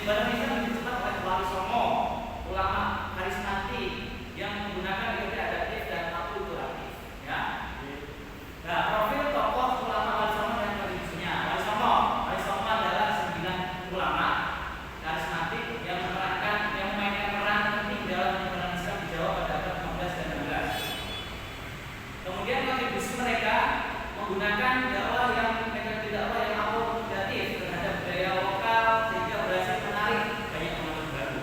penyebaran Islam dipercepat oleh wali songo, ulama karismatik yang menggunakan metode adaptif dan akulturatif. Ya. Nah, profil tokoh ulama wali songo dan kontribusinya. Wali songo adalah 9 ulama karismatik yang memainkan peran penting dalam penyebaran Islam di Jawa pada abad 15 dan 16. Kemudian kontribusi mereka menggunakan metode dakwah yang akomodatif terhadap budaya lokal sehingga berhasil menarik banyak penonton baru.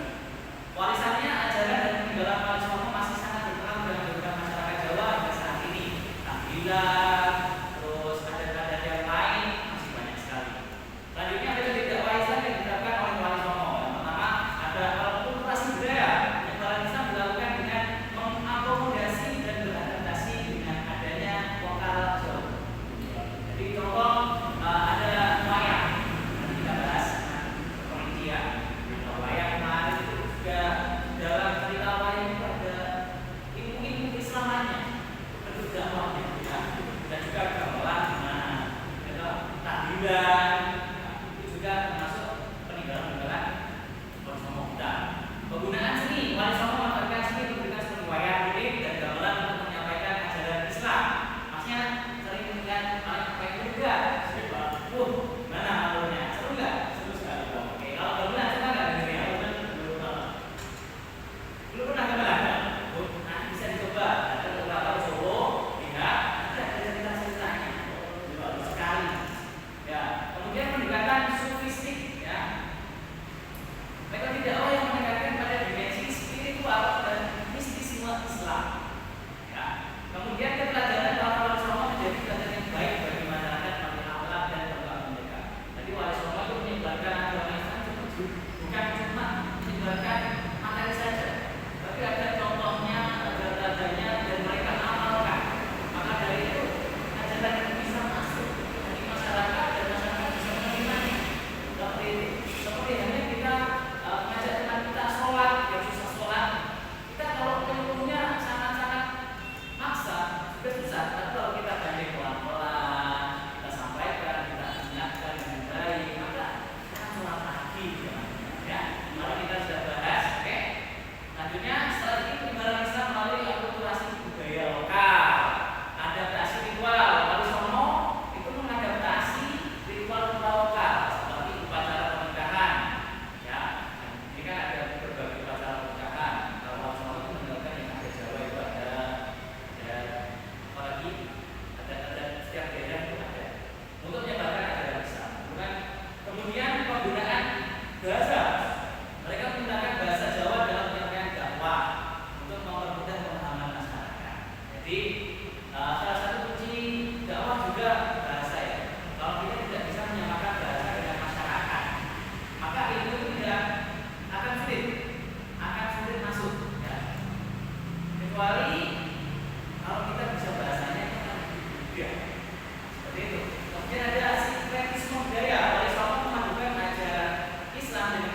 Warisannya, ajaran dan peninggalan wali songo masih sangat berpengaruh dalam kehidupan masyarakat Jawa hingga saat ini. Tahlilan, terus adat-adat yang lain masih banyak sekali. Selanjutnya metode dakwah Islam yang diterapkan oleh wali songo. Yang pertama ada akulturasi budaya. Penyebaran Islam dilakukan dengan mengakomodasi dan beradaptasi dengan adanya lokal Jawa. Jadi contoh ada wayang, nanti kita bahas penelitian. Wayang kemarin itu juga dalam cerita wayang itu ada ilmu-ilmu Islamannya, bentuk dakwahnya, ya. Dan juga gamelan gimana, tahlilan, itu juga termasuk peninggalan wali songo kita. Penggunaan seni, wali songo memanfaatkan seni untuk memberikan seperti wayang, kulit, dan gamelan untuk menyampaikan ajaran Islam. Maksudnya sering melihat wayang juga. Mana alurnya? Seru nggak? Seru sekali. Oke, kalau gamelan coba nggak dengerin ya? Belum pernah gamelan? Nanti bisa dicoba. Ada beberapa Solo, lihat, nanti ada cerita-ceritanya. Bagus sekali. Ya, kemudian pendekatan sufistik, ya. Metode dakwah yang menekankan pada dimensi spiritual dan mistisisme Islam. Ya. Kemudian keteladanan para wali songo menjadi pelajaran yang baik bagi masyarakat melalui akhlak dan perkembangan mereka. Jadi wali songo itu menyebarkan agama Islam bukan cuma menyebarkan materi saja, tapi ada contohnya, ada tandanya, dan mereka amalkan. Maka dari itu ajaran itu bisa masuk di masyarakat dan masyarakat bisa menerimanya. Seperti halnya kita mengajak teman kita sholat, yang susah sholat. Kita kalau ilmunya sangat-sangat maksa, juga susah. Tapi kalau kita banding pelan-pelan, kita sampaikan, kita ingatkan dengan baik, maka kita akan sholat lagi. Ya, mari kita sudah bahas. Oke. Selanjutnya, strategi penyebaran Islam melalui akulturasi budaya lokal, adaptasi ritual. Wali songo itu mengadaptasi ritual-ritual lokal seperti upacara pernikahan. Ya, ini kan ada berbagai upacara pernikahan. Kalau wali songo itu meninggalkan yang ada Jawa itu ada apalagi ada setiap daerah itu ada. Untuk menyebarkan ajaran Islam. Kemudian penggunaan bahasa. Mereka menggunakan bahasa Jawa dalam penyampaian dakwah untuk mempermudah pemahaman masyarakat. Jadi salah satu kunci dakwah juga bahasa, ya. Kalau kita tidak bisa menyamakan bahasa dengan masyarakat, maka ilmu itu tidak akan sulit masuk, ya. Kecuali kalau kita bisa bahasanya itu kan ya. Seperti itu. Kemudian ada sinkretisme budaya. Wali songo memadukan ajaran Islam dengan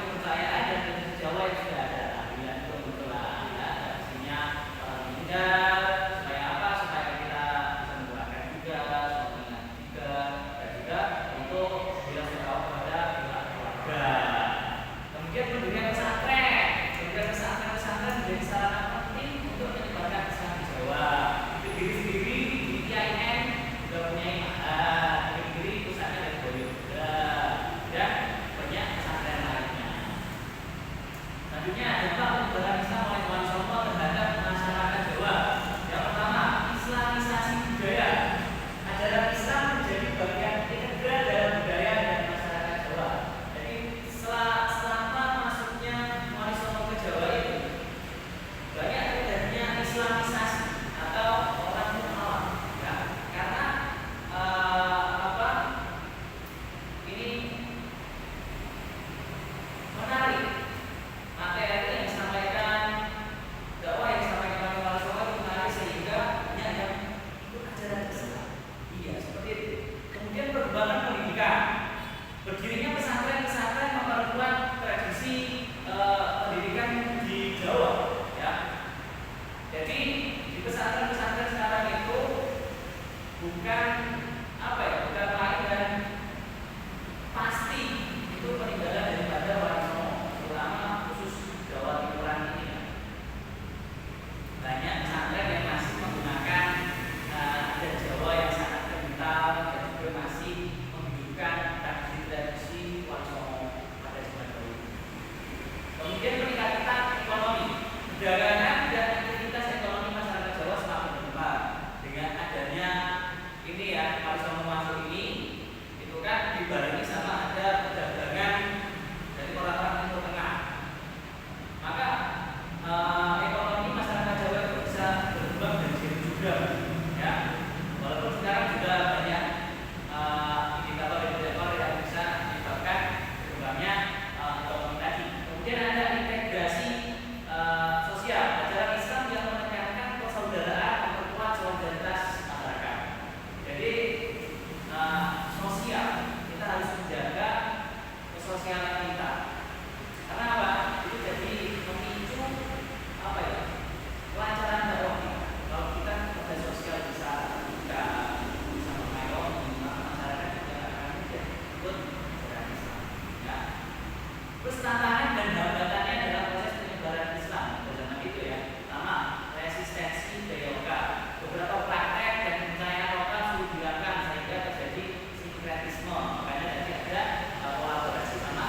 Terus tantangan dan hambatannya dalam proses penyebaran Islam pada zaman itu ya. Pertama, resistensi budaya lokal. Beberapa praktek dan kepercayaan lokal sudah dihilangkan sehingga terjadi sinkretisme. Makanya tadi ada kolaborasi sama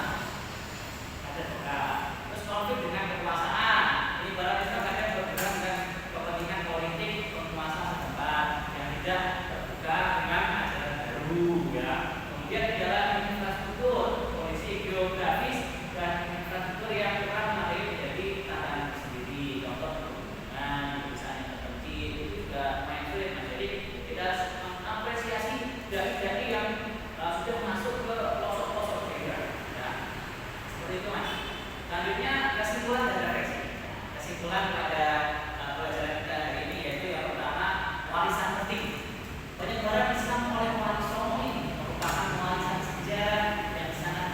adat lokal. Terus konflik dengan kekuasaan. Ini barat Islam kadang bergerak dengan kepentingan politik penguasa setempat yang tidak terbuka dengan ajaran baru ya. Kemudian di dalam infrastruktur, kondisi geografis dan infrastruktur yang kurang memadai menjadi tantangan sendiri. Contoh perhubungan, misalnya terpencil itu juga main sulit. Nah, jadi kita harus mengapresiasi dari yang sudah masuk ke pelosok-pelosok daerah. Ya, seperti itu mas. Selanjutnya kesimpulan dan refleksi. Kesimpulan pada pelajaran kita hari ini yaitu yang pertama warisan penting. Penyebaran Islam oleh Wali Songo ini merupakan warisan sejarah yang sangat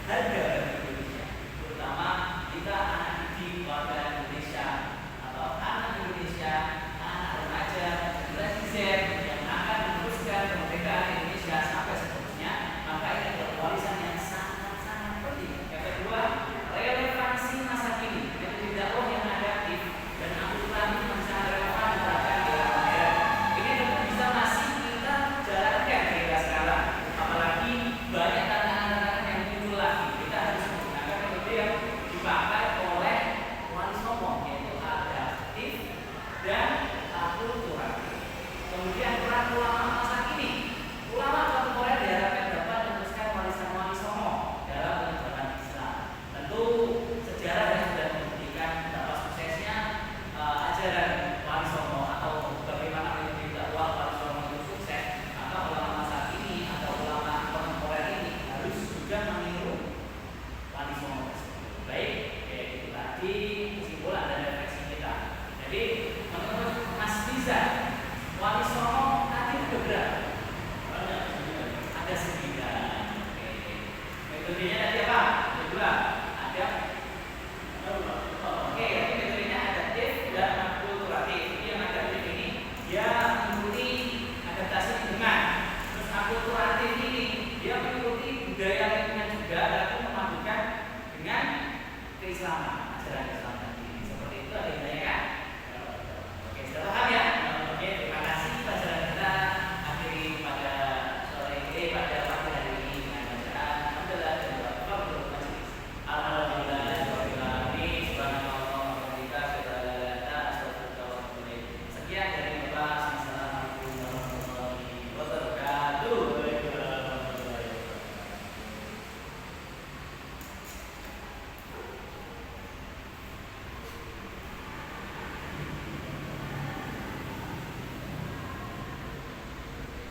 berharga bagi Indonesia, terutama kita anak didik warga Indonesia atau anak Indonesia, anak remaja, generasi Z yang akan meneruskan kemerdekaan Indonesia sampai seterusnya. Maka ini adalah warisan yang sangat-sangat penting. Yang kedua, relevansi masa kini, yaitu dakwah yang adaptif dan Al-Quran yang sangat relevan terhadap era modern. Ini tentu bisa masih kita jalankan di era sekarang, apalagi banyak tantangan-tantangan yang muncul lagi. Kita harus menggunakan metode yang dipakai oleh Wali Songo, yaitu adaptif dan akulturatif. Kemudian peran ulama masa kini. Ulama kontemporer diharapkan dapat meneruskan warisan Wali Songo dalam penyebaran Islam. Tentu sejarah yang sudah membuktikan betapa suksesnya ajaran Wali Songo atau bagaimana metode dakwah Wali Songo itu sukses. Maka ulama masa kini atau ulama kontemporer ini harus juga meniru Wali Songo. Baik, itu tadi kesimpulan dan refleksi kita. Jadi menurut Mas Riza, Wali Songo tadi ada berapa? Ada 9. Metodenya tadi apa? Kedua, ada. Oke, metodenya adaptif dan akulturatif. Jadi yang adaptif ini dia mengikuti adaptasi lingkungan. Terus akulturatif ini dia mengikuti budaya lingkungan juga, lalu memadukan dengan keislaman, ajaran Islam tadi. Seperti itu ada